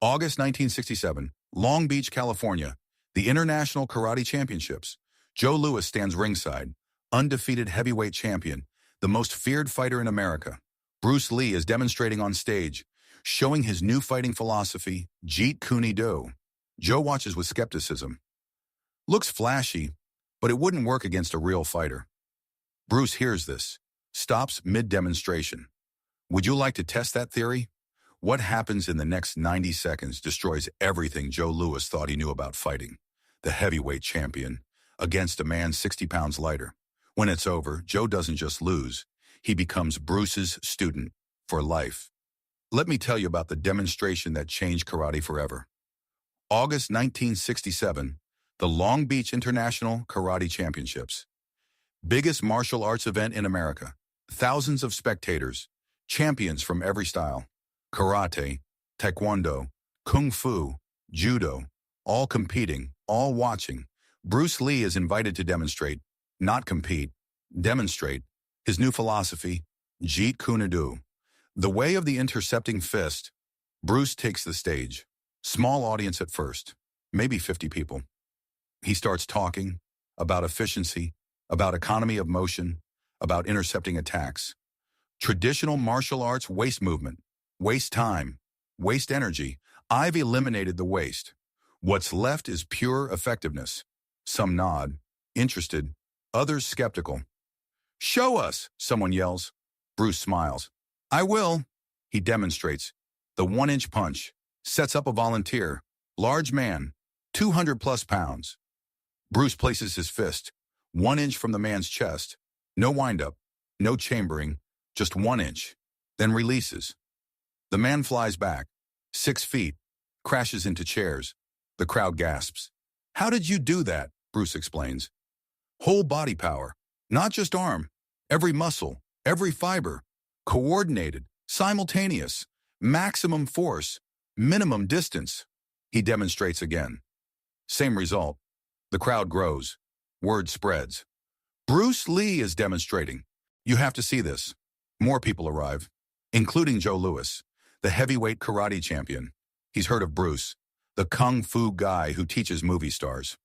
August 1967, Long Beach, California. The International Karate Championships. Joe Louis stands ringside, undefeated heavyweight champion, the most feared fighter in America. Bruce Lee is demonstrating on stage, showing his new fighting philosophy, Jeet Kune Do. Joe watches with skepticism. Looks flashy, but it wouldn't work against a real fighter. Bruce hears this, stops mid-demonstration. Would you like to test that theory? What happens in the next 90 seconds destroys everything Joe Louis thought he knew about fighting. The heavyweight champion, against a man 60 pounds lighter. When it's over, Joe doesn't just lose. He becomes Bruce's student for life. Let me tell you about the demonstration that changed karate forever. August 1967, the Long Beach International Karate Championships. Biggest martial arts event in America. Thousands of spectators, champions from every style. Karate, taekwondo, kung fu, judo, all competing, all watching. Bruce Lee is invited to demonstrate, not compete, demonstrate, his new philosophy, Jeet Kune Do. The way of the intercepting fist. Bruce takes the stage. Small audience at first, maybe 50 people. He starts talking about efficiency, about economy of motion, about intercepting attacks. Traditional martial arts waste movement, waste time, waste energy. I've eliminated the waste. What's left is pure effectiveness. Some nod, interested, others skeptical. Show us, someone yells. Bruce smiles. I will. He demonstrates. The 1-inch punch. Sets up a volunteer. Large man, 200 plus pounds. Bruce places his fist, 1 inch from the man's chest. No windup, no chambering, just 1 inch. Then releases. The man flies back, 6 feet, crashes into chairs. The crowd gasps. How did you do that? Bruce explains. Whole body power, not just arm. Every muscle, every fiber. Coordinated, simultaneous, maximum force, minimum distance. He demonstrates again. Same result. The crowd grows. Word spreads. Bruce Lee is demonstrating. You have to see this. More people arrive, including Joe Louis, the heavyweight karate champion. He's heard of Bruce, the kung fu guy who teaches movie stars.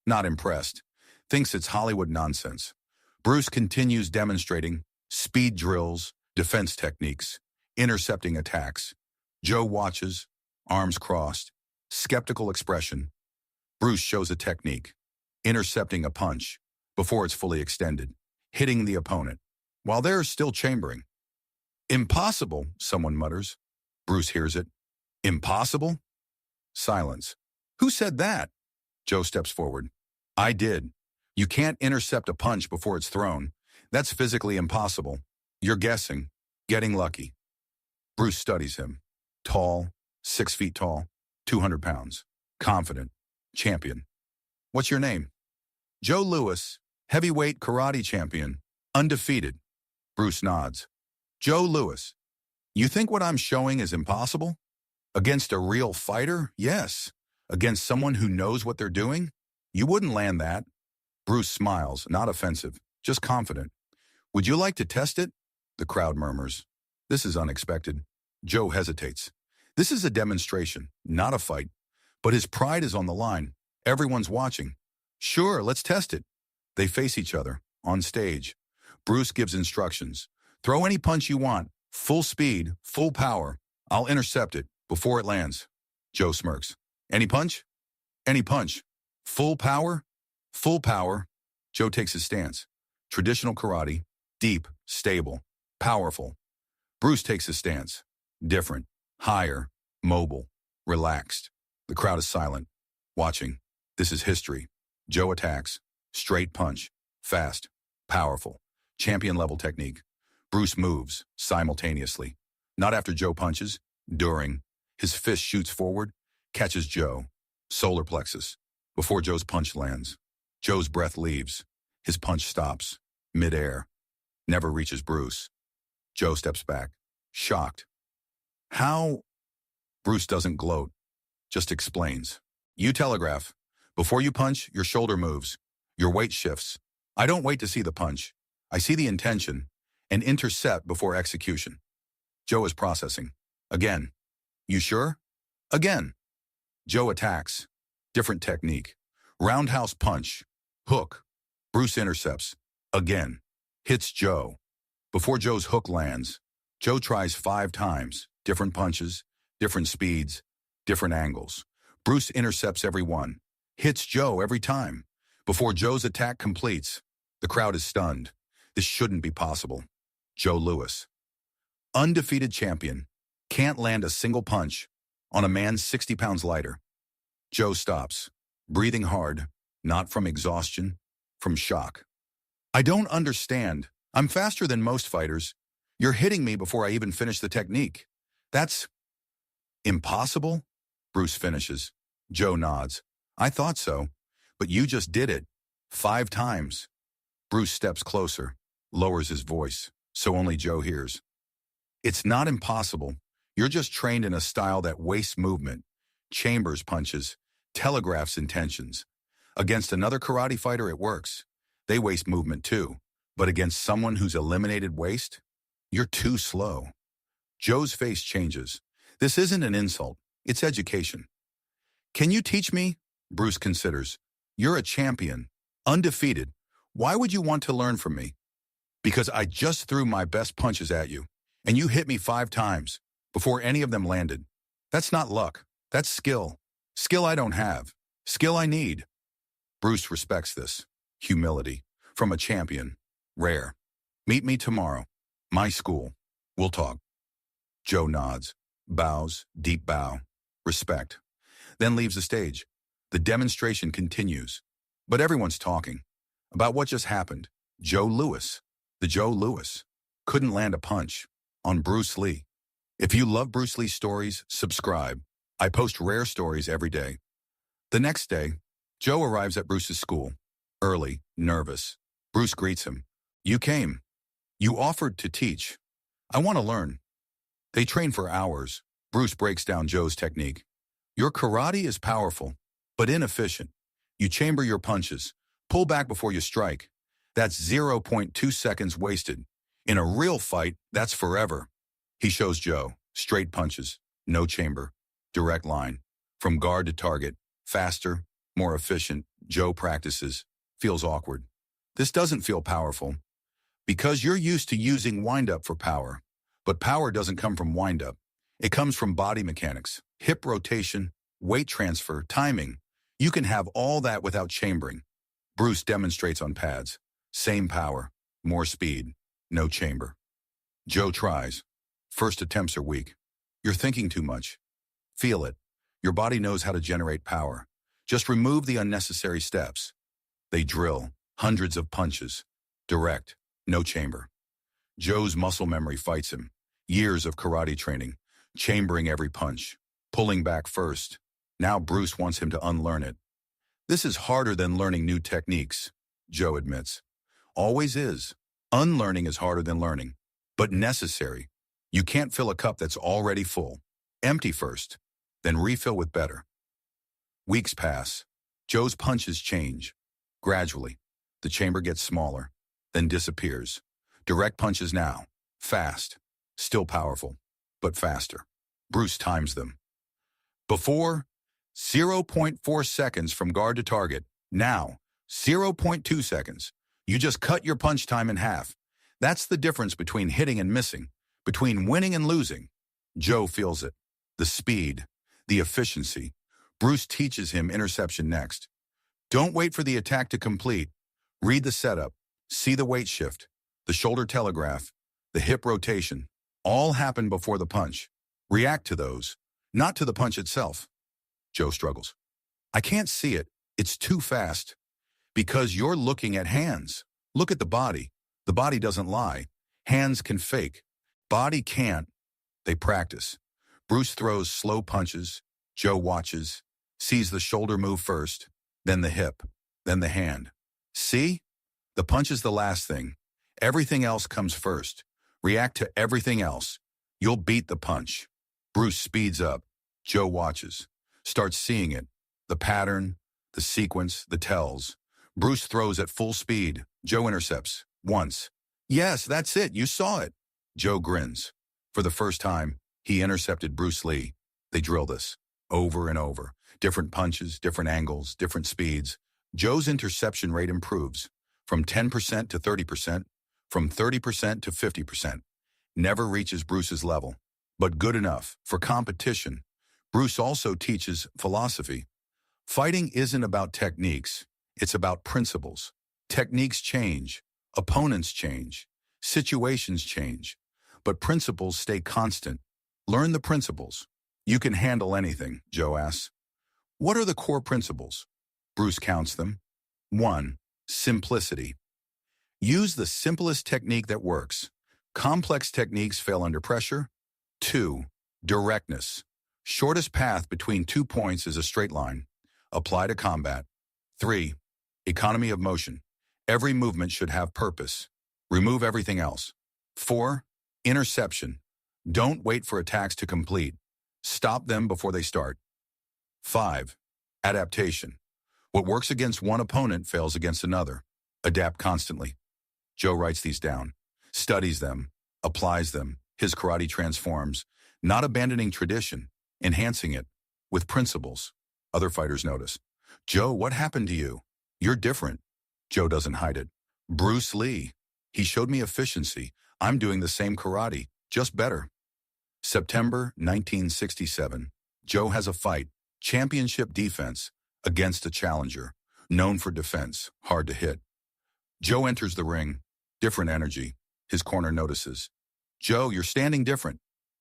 Not impressed. Thinks it's Hollywood nonsense. Bruce continues demonstrating speed drills, defense techniques, intercepting attacks. Joe watches, arms crossed, skeptical expression. Bruce shows a technique, intercepting a punch before it's fully extended, hitting the opponent, while they're still chambering. Impossible, someone mutters. Bruce hears it. Impossible? Silence. Who said that? Joe steps forward. I did. You can't intercept a punch before it's thrown. That's physically impossible. You're guessing, getting lucky. Bruce studies him. Tall, 6 feet tall, 200 pounds. Confident. Champion. What's your name? Joe Louis, heavyweight karate champion. Undefeated. Bruce nods. Joe Louis. You think what I'm showing is impossible? Against a real fighter? Yes. Against someone who knows what they're doing? You wouldn't land that. Bruce smiles, not offensive, just confident. Would you like to test it? The crowd murmurs. This is unexpected. Joe hesitates. This is a demonstration, not a fight. But his pride is on the line. Everyone's watching. Sure, let's test it. They face each other, on stage. Bruce gives instructions. Throw any punch you want. Full speed, full power. I'll intercept it before it lands. Joe smirks. Any punch? Any punch. Full power? Full power. Joe takes his stance. Traditional karate. Deep, stable, powerful. Bruce takes his stance. Different, higher, mobile, relaxed. The crowd is silent, watching. This is history. Joe attacks. Straight punch. Fast, powerful. Champion-level technique. Bruce moves, simultaneously. Not after Joe punches, during. His fist shoots forward, catches Joe. Solar plexus. Before Joe's punch lands. Joe's breath leaves. His punch stops. Mid-air. Never reaches Bruce. Joe steps back, shocked. How? Bruce doesn't gloat, just explains. You telegraph. Before you punch, your shoulder moves. Your weight shifts. I don't wait to see the punch. I see the intention and intercept before execution. Joe is processing. Again. You sure? Again. Joe attacks. Different technique. Roundhouse punch. Hook. Bruce intercepts. Again. Hits Joe. Before Joe's hook lands, Joe tries 5 times. Different punches, different speeds, different angles. Bruce intercepts every one. Hits Joe every time. Before Joe's attack completes, the crowd is stunned. This shouldn't be possible. Joe Louis. Undefeated champion. Can't land a single punch on a man 60 pounds lighter. Joe stops, breathing hard, not from exhaustion, from shock. I don't understand. I'm faster than most fighters. You're hitting me before I even finish the technique. That's impossible? Bruce finishes. Joe nods. I thought so, but you just did it 5 times. Bruce steps closer, lowers his voice, so only Joe hears. It's not impossible. You're just trained in a style that wastes movement, chambers punches, telegraphs intentions. Against another karate fighter, it works. They waste movement too. But against someone who's eliminated waste, you're too slow. Joe's face changes. This isn't an insult. It's education. Can you teach me? Bruce considers. You're a champion, undefeated. Why would you want to learn from me? Because I just threw my best punches at you, and you hit me 5 times before any of them landed. That's not luck. That's skill. Skill I don't have. Skill I need. Bruce respects this. Humility. From a champion. Rare. Meet me tomorrow. My school. We'll talk. Joe nods. Bows. Deep bow. Respect. Then leaves the stage. The demonstration continues. But everyone's talking. About what just happened. Joe Louis. The Joe Louis. Couldn't land a punch. On Bruce Lee. If you love Bruce Lee stories, subscribe. I post rare stories every day. The next day, Joe arrives at Bruce's school. Early, nervous. Bruce greets him. You came. You offered to teach. I want to learn. They train for hours. Bruce breaks down Joe's technique. Your karate is powerful, but inefficient. You chamber your punches. Pull back before you strike. That's 0.2 seconds wasted. In a real fight, that's forever. He shows Joe. Straight punches. No chamber. Direct line. From guard to target. Faster. More efficient. Joe practices. Feels awkward. This doesn't feel powerful. Because you're used to using wind-up for power. But power doesn't come from wind-up. It comes from body mechanics. Hip rotation. Weight transfer. Timing. You can have all that without chambering. Bruce demonstrates on pads. Same power. More speed. No chamber. Joe tries. First attempts are weak. You're thinking too much. Feel it. Your body knows how to generate power. Just remove the unnecessary steps. They drill. Hundreds of punches. Direct. No chamber. Joe's muscle memory fights him. Years of karate training. Chambering every punch. Pulling back first. Now Bruce wants him to unlearn it. This is harder than learning new techniques, Joe admits. Always is. Unlearning is harder than learning. But necessary. You can't fill a cup that's already full. Empty first. Then refill with better. Weeks pass. Joe's punches change. Gradually. The chamber gets smaller. Then disappears. Direct punches now. Fast. Still powerful. But faster. Bruce times them. Before, 0.4 seconds from guard to target. Now, 0.2 seconds. You just cut your punch time in half. That's the difference between hitting and missing. Between winning and losing. Joe feels it. The speed. The efficiency. Bruce teaches him interception next. Don't wait for the attack to complete. Read the setup. See the weight shift. The shoulder telegraph. The hip rotation. All happen before the punch. React to those. Not to the punch itself. Joe struggles. I can't see it. It's too fast. Because you're looking at hands. Look at the body. The body doesn't lie. Hands can fake. Body can't. They practice. Bruce throws slow punches. Joe watches. Sees the shoulder move first. Then the hip. Then the hand. See? The punch is the last thing. Everything else comes first. React to everything else. You'll beat the punch. Bruce speeds up. Joe watches. Starts seeing it. The pattern, the sequence, the tells. Bruce throws at full speed. Joe intercepts. Once. Yes, that's it. You saw it. Joe grins. For the first time, he intercepted Bruce Lee. They drill this. over and over. Different punches, different angles, different speeds. Joe's interception rate improves from 10% to 30%, from 30% to 50%. Never reaches Bruce's level, but good enough for competition. Bruce also teaches philosophy. Fighting isn't about techniques, it's about principles. Techniques change, opponents change, situations change, but principles stay constant. Learn the principles. You can handle anything, Joe asks. What are the core principles? Bruce counts them. 1. Simplicity. Use the simplest technique that works. Complex techniques fail under pressure. 2. Directness. Shortest path between 2 points is a straight line. Apply to combat. 3. Economy of motion. Every movement should have purpose. Remove everything else. 4. Interception. Don't wait for attacks to complete. Stop them before they start. 5. Adaptation. What works against one opponent fails against another. Adapt constantly. Joe writes these down, studies them, applies them. His karate transforms, not abandoning tradition, enhancing it with principles. Other fighters notice. Joe, what happened to you? You're different. Joe doesn't hide it. Bruce Lee. He showed me efficiency. I'm doing the same karate, just better. September 1967. Joe has a fight, championship defense, against a challenger, known for defense, hard to hit. Joe enters the ring, different energy. His corner notices. Joe, you're standing different.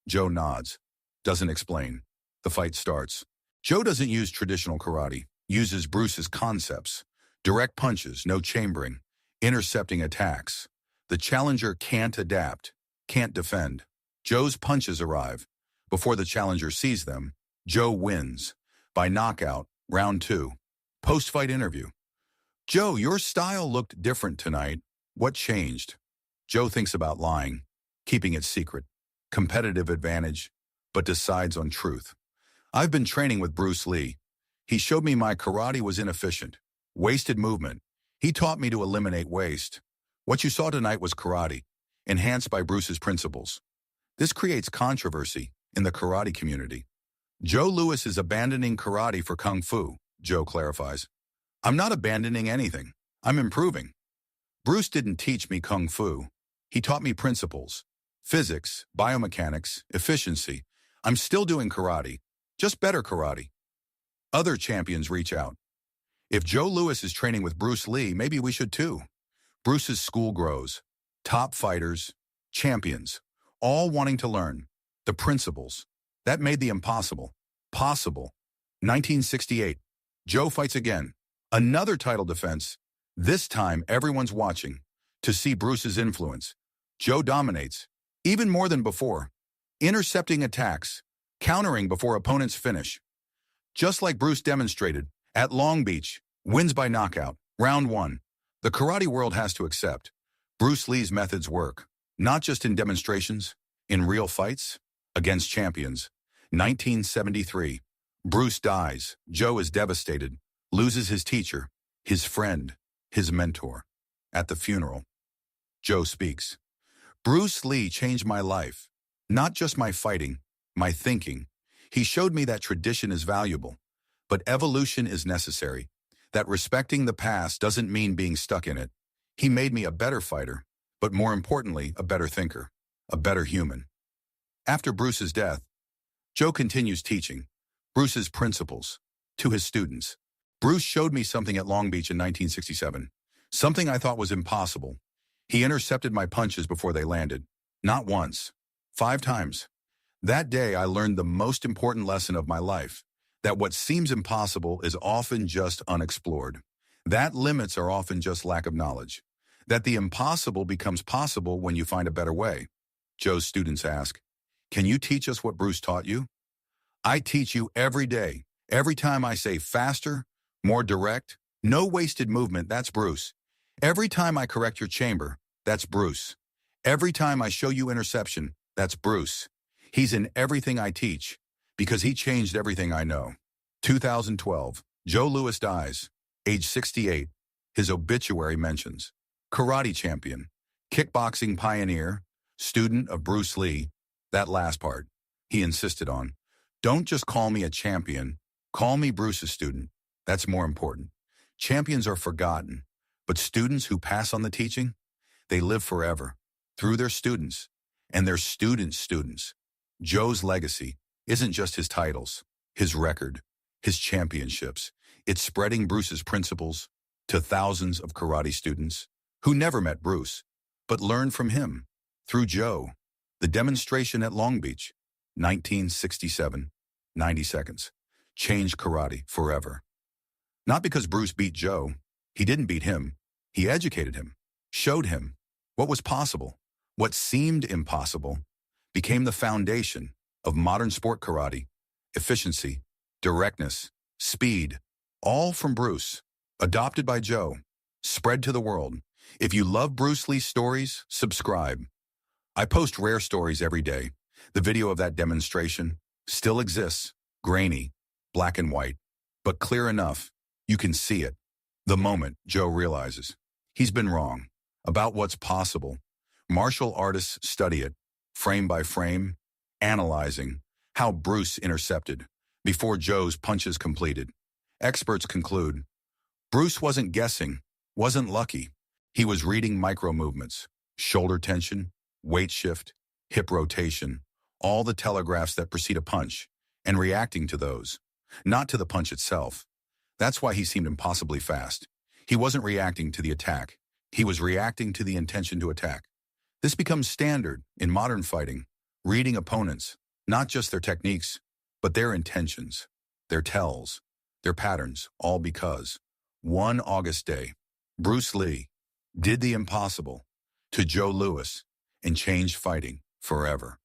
Joe nods, doesn't explain. The fight starts. Joe doesn't use traditional karate, uses Bruce's concepts. Direct punches, no chambering, intercepting attacks. The challenger can't adapt, can't defend. Joe's punches arrive. Before the challenger sees them, Joe wins. By knockout, round 2. Post-fight interview. Joe, your style looked different tonight. What changed? Joe thinks about lying, keeping it secret. Competitive advantage, but decides on truth. I've been training with Bruce Lee. He showed me my karate was inefficient. Wasted movement. He taught me to eliminate waste. What you saw tonight was karate, enhanced by Bruce's principles. This creates controversy in the karate community. Joe Louis is abandoning karate for kung fu, Joe clarifies. I'm not abandoning anything. I'm improving. Bruce didn't teach me kung fu. He taught me principles, physics, biomechanics, efficiency. I'm still doing karate, just better karate. Other champions reach out. If Joe Louis is training with Bruce Lee, maybe we should too. Bruce's school grows. Top fighters, champions, all wanting to learn the principles. That made the impossible possible. 1968. Joe fights again. Another title defense. This time, everyone's watching to see Bruce's influence. Joe dominates, even more than before, intercepting attacks, countering before opponents finish. Just like Bruce demonstrated at Long Beach, wins by knockout, round 1. The karate world has to accept Bruce Lee's methods work, not just in demonstrations, in real fights, against champions. 1973. Bruce dies. Joe is devastated, loses his teacher, his friend, his mentor. At the funeral, Joe speaks. Bruce Lee changed my life, not just my fighting, my thinking. He showed me that tradition is valuable, but evolution is necessary, that respecting the past doesn't mean being stuck in it. He made me a better fighter, but more importantly, a better thinker, a better human. After Bruce's death, Joe continues teaching Bruce's principles to his students. Bruce showed me something at Long Beach in 1967, something I thought was impossible. He intercepted my punches before they landed, not once, 5 times. That day, I learned the most important lesson of my life, that what seems impossible is often just unexplored, that limits are often just lack of knowledge, that the impossible becomes possible when you find a better way. Joe's students ask, can you teach us what Bruce taught you? I teach you every day. Every time I say faster, more direct, no wasted movement, that's Bruce. Every time I correct your chamber, that's Bruce. Every time I show you interception, that's Bruce. He's in everything I teach because he changed everything I know. 2012, Joe Louis dies, age 68. His obituary mentions karate champion, kickboxing pioneer, student of Bruce Lee. That last part, he insisted on. Don't just call me a champion. Call me Bruce's student. That's more important. Champions are forgotten, but students who pass on the teaching, they live forever through their students and their students' students. Joe's legacy isn't just his titles, his record, his championships. It's spreading Bruce's principles to thousands of karate students who never met Bruce, but learned from him through Joe. The demonstration at Long Beach, 1967, 90 seconds, changed karate forever. Not because Bruce beat Joe. He didn't beat him. He educated him, showed him what was possible. What seemed impossible became the foundation of modern sport karate: efficiency, directness, speed, all from Bruce, adopted by Joe, spread to the world. If you love Bruce Lee's stories, subscribe. I post rare stories every day. The video of that demonstration still exists, grainy, black and white, but clear enough you can see it. The moment Joe realizes he's been wrong about what's possible. Martial artists study it, frame by frame, analyzing how Bruce intercepted before Joe's punches completed. Experts conclude Bruce wasn't guessing, wasn't lucky. He was reading micro movements, shoulder tension, weight shift, hip rotation, all the telegraphs that precede a punch, and reacting to those, not to the punch itself. That's why he seemed impossibly fast. He wasn't reacting to the attack. He was reacting to the intention to attack. This becomes standard in modern fighting, reading opponents, not just their techniques, but their intentions, their tells, their patterns, all because one August day, Bruce Lee did the impossible to Joe Louis and changed fighting forever.